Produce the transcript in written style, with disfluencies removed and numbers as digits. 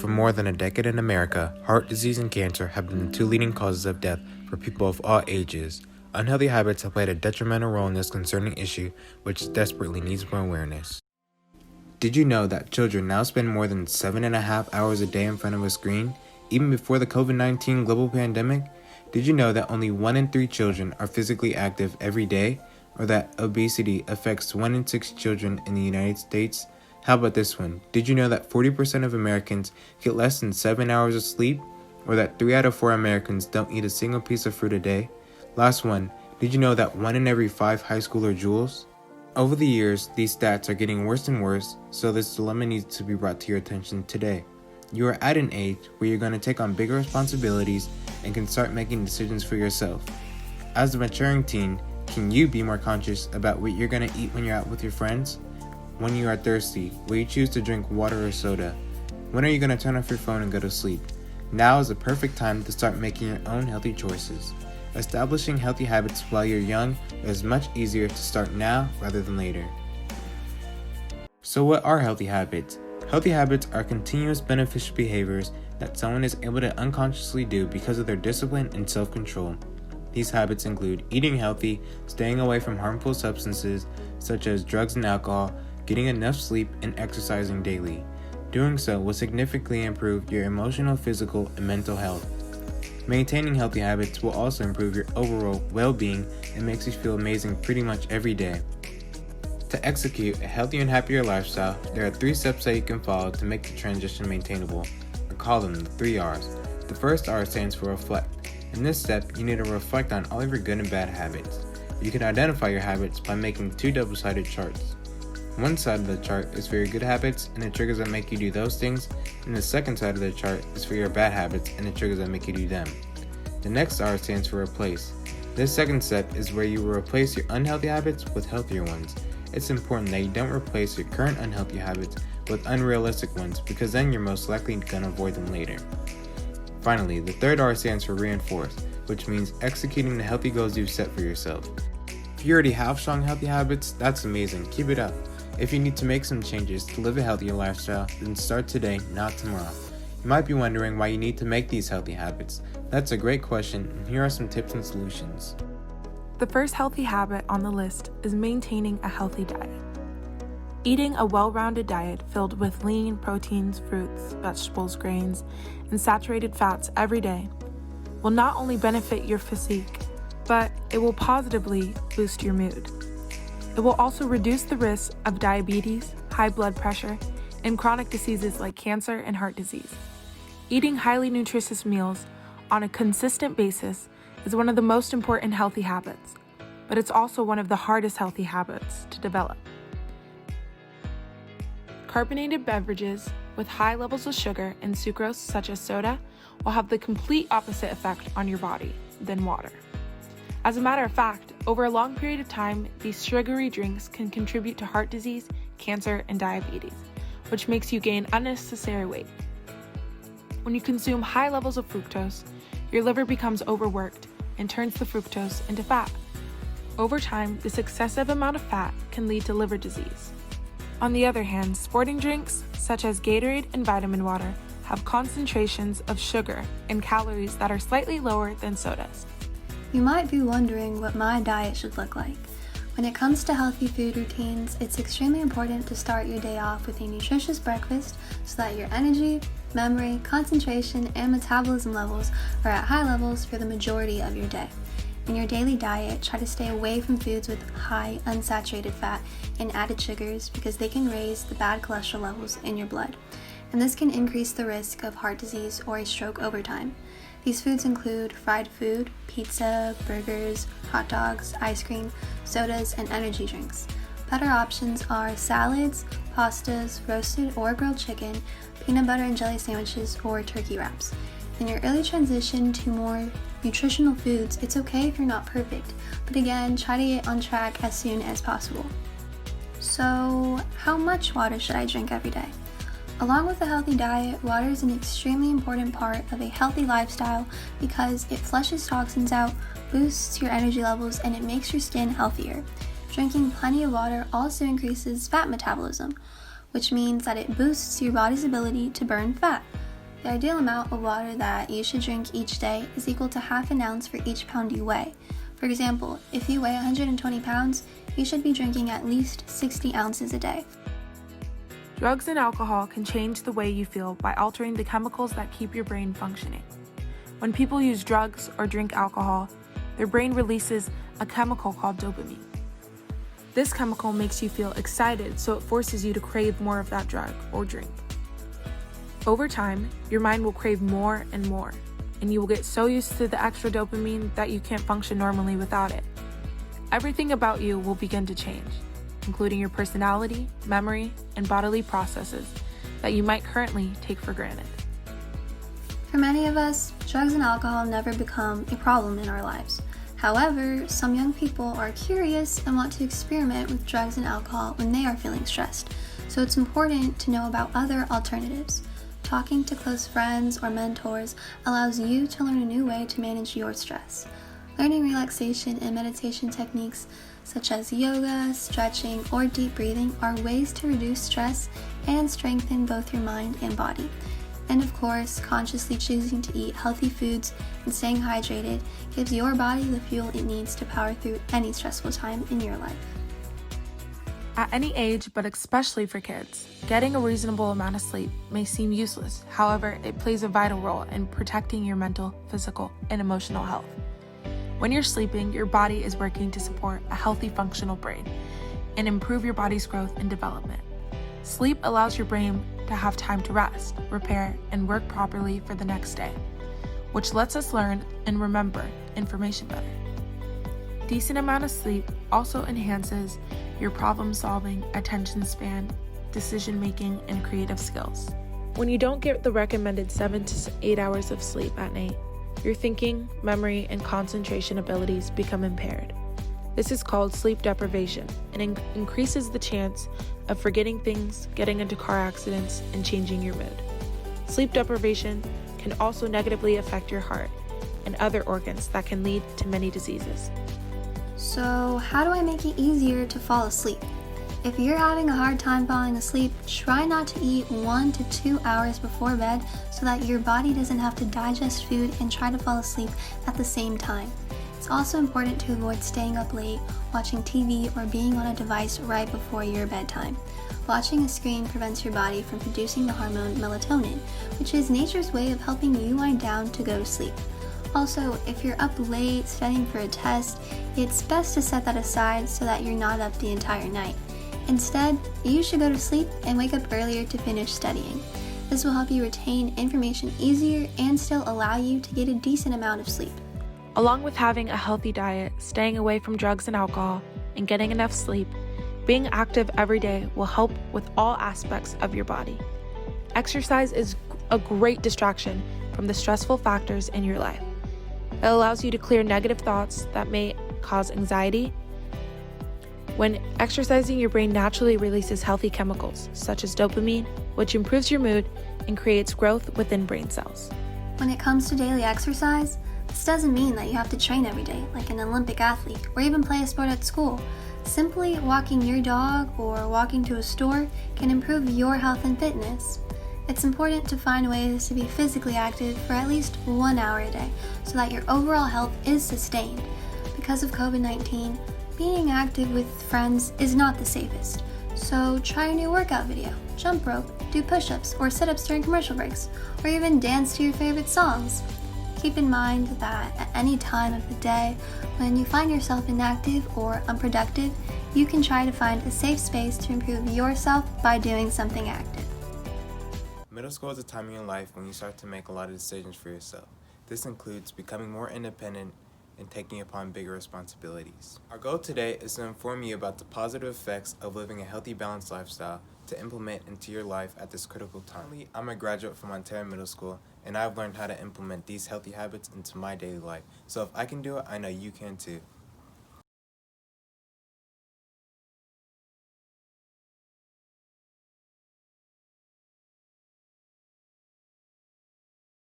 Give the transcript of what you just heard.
For more than a decade in America, heart disease and cancer have been the two leading causes of death for people of all ages. Unhealthy habits have played a detrimental role in this concerning issue, which desperately needs more awareness. Did you know that children now spend more than 7.5 hours a day in front of a screen, even before the COVID-19 global pandemic? Did you know that only 1 in 3 children are physically active every day, or that obesity affects 1 in 6 children in the United States? How about this one? Did you know that 40% of Americans get less than 7 hours of sleep? Or that 3 out of 4 Americans don't eat a single piece of fruit a day? Last one, did you know that 1 in every 5 high schooler drools? Over the years, these stats are getting worse and worse, so this dilemma needs to be brought to your attention today. You are at an age where you're going to take on bigger responsibilities and can start making decisions for yourself. As a maturing teen, can you be more conscious about what you're going to eat when you're out with your friends? When you are thirsty, will you choose to drink water or soda? When are you going to turn off your phone and go to sleep? Now is the perfect time to start making your own healthy choices. Establishing healthy habits while you're young is much easier to start now rather than later. So what are healthy habits? Healthy habits are continuous beneficial behaviors that someone is able to unconsciously do because of their discipline and self-control. These habits include eating healthy, staying away from harmful substances such as drugs and alcohol, getting enough sleep, and exercising daily. Doing so will significantly improve your emotional, physical, and mental health. Maintaining healthy habits will also improve your overall well-being and makes you feel amazing pretty much every day. To execute a healthier and happier lifestyle, there are 3 steps that you can follow to make the transition maintainable. I call them the 3 R's. The first R stands for reflect. In this step, you need to reflect on all of your good and bad habits. You can identify your habits by making 2 double-sided charts. One side of the chart is for your good habits and the triggers that make you do those things, and the second side of the chart is for your bad habits and the triggers that make you do them. The next R stands for replace. This second step is where you will replace your unhealthy habits with healthier ones. It's important that you don't replace your current unhealthy habits with unrealistic ones, because then you're most likely going to avoid them later. Finally, the third R stands for reinforce, which means executing the healthy goals you've set for yourself. If you already have strong healthy habits, that's amazing. Keep it up. If you need to make some changes to live a healthier lifestyle, then start today, not tomorrow. You might be wondering why you need to make these healthy habits. That's a great question, and here are some tips and solutions. The first healthy habit on the list is maintaining a healthy diet. Eating a well-rounded diet filled with lean proteins, fruits, vegetables, grains, and saturated fats every day will not only benefit your physique, but it will positively boost your mood. It will also reduce the risk of diabetes, high blood pressure, and chronic diseases like cancer and heart disease. Eating highly nutritious meals on a consistent basis is one of the most important healthy habits, but it's also one of the hardest healthy habits to develop. Carbonated beverages with high levels of sugar and sucrose, such as soda, will have the complete opposite effect on your body than water. As a matter of fact, over a long period of time, these sugary drinks can contribute to heart disease, cancer, and diabetes, which makes you gain unnecessary weight. When you consume high levels of fructose, your liver becomes overworked and turns the fructose into fat. Over time, this excessive amount of fat can lead to liver disease. On the other hand, sporting drinks, such as Gatorade and vitamin water, have concentrations of sugar and calories that are slightly lower than sodas. You might be wondering what my diet should look like. When it comes to healthy food routines, it's extremely important to start your day off with a nutritious breakfast so that your energy, memory, concentration, and metabolism levels are at high levels for the majority of your day. In your daily diet, try to stay away from foods with high unsaturated fat and added sugars because they can raise the bad cholesterol levels in your blood, and this can increase the risk of heart disease or a stroke over time. These foods include fried food, pizza, burgers, hot dogs, ice cream, sodas, and energy drinks. Better options are salads, pastas, roasted or grilled chicken, peanut butter and jelly sandwiches, or turkey wraps. In your early transition to more nutritional foods, it's okay if you're not perfect, but again, try to get on track as soon as possible. So, how much water should I drink every day? Along with a healthy diet, water is an extremely important part of a healthy lifestyle because it flushes toxins out, boosts your energy levels, and it makes your skin healthier. Drinking plenty of water also increases fat metabolism, which means that it boosts your body's ability to burn fat. The ideal amount of water that you should drink each day is equal to half an ounce for each pound you weigh. For example, if you weigh 120 pounds, you should be drinking at least 60 ounces a day. Drugs and alcohol can change the way you feel by altering the chemicals that keep your brain functioning. When people use drugs or drink alcohol, their brain releases a chemical called dopamine. This chemical makes you feel excited, so it forces you to crave more of that drug or drink. Over time, your mind will crave more and more, and you will get so used to the extra dopamine that you can't function normally without it. Everything about you will begin to change, including your personality, memory, and bodily processes that you might currently take for granted. For many of us, drugs and alcohol never become a problem in our lives. However, some young people are curious and want to experiment with drugs and alcohol when they are feeling stressed, so it's important to know about other alternatives. Talking to close friends or mentors allows you to learn a new way to manage your stress. Learning relaxation and meditation techniques such as yoga, stretching, or deep breathing are ways to reduce stress and strengthen both your mind and body. And of course, consciously choosing to eat healthy foods and staying hydrated gives your body the fuel it needs to power through any stressful time in your life. At any age, but especially for kids, getting a reasonable amount of sleep may seem useless. However, it plays a vital role in protecting your mental, physical, and emotional health. When you're sleeping, your body is working to support a healthy, functional brain and improve your body's growth and development. Sleep allows your brain to have time to rest, repair, and work properly for the next day, which lets us learn and remember information better. Decent amount of sleep also enhances your problem-solving, attention span, decision-making, and creative skills. When you don't get the recommended 7 to 8 hours of sleep at night, your thinking, memory, and concentration abilities become impaired. This is called sleep deprivation and increases the chance of forgetting things, getting into car accidents, and changing your mood. Sleep deprivation can also negatively affect your heart and other organs that can lead to many diseases. So, how do I make it easier to fall asleep? If you're having a hard time falling asleep, try not to eat 1 to 2 hours before bed so that your body doesn't have to digest food and try to fall asleep at the same time. It's also important to avoid staying up late, watching TV, or being on a device right before your bedtime. Watching a screen prevents your body from producing the hormone melatonin, which is nature's way of helping you wind down to go to sleep. Also, if you're up late studying for a test, it's best to set that aside so that you're not up the entire night. Instead, you should go to sleep and wake up earlier to finish studying. This will help you retain information easier and still allow you to get a decent amount of sleep. Along with having a healthy diet, staying away from drugs and alcohol, and getting enough sleep, being active every day will help with all aspects of your body. Exercise is a great distraction from the stressful factors in your life. It allows you to clear negative thoughts that may cause anxiety. When exercising, your brain naturally releases healthy chemicals, such as dopamine, which improves your mood and creates growth within brain cells. When it comes to daily exercise, this doesn't mean that you have to train every day like an Olympic athlete or even play a sport at school. Simply walking your dog or walking to a store can improve your health and fitness. It's important to find ways to be physically active for at least 1 hour a day so that your overall health is sustained. Because of COVID-19, being active with friends is not the safest. So try a new workout video, jump rope, do push-ups or sit-ups during commercial breaks, or even dance to your favorite songs. Keep in mind that at any time of the day, when you find yourself inactive or unproductive, you can try to find a safe space to improve yourself by doing something active. Middle school is a time in your life when you start to make a lot of decisions for yourself. This includes becoming more independent and taking upon bigger responsibilities. Our goal today is to inform you about the positive effects of living a healthy, balanced lifestyle to implement into your life at this critical time. I'm a graduate from Ontario Middle School, and I've learned how to implement these healthy habits into my daily life. So if I can do it, I know you can too.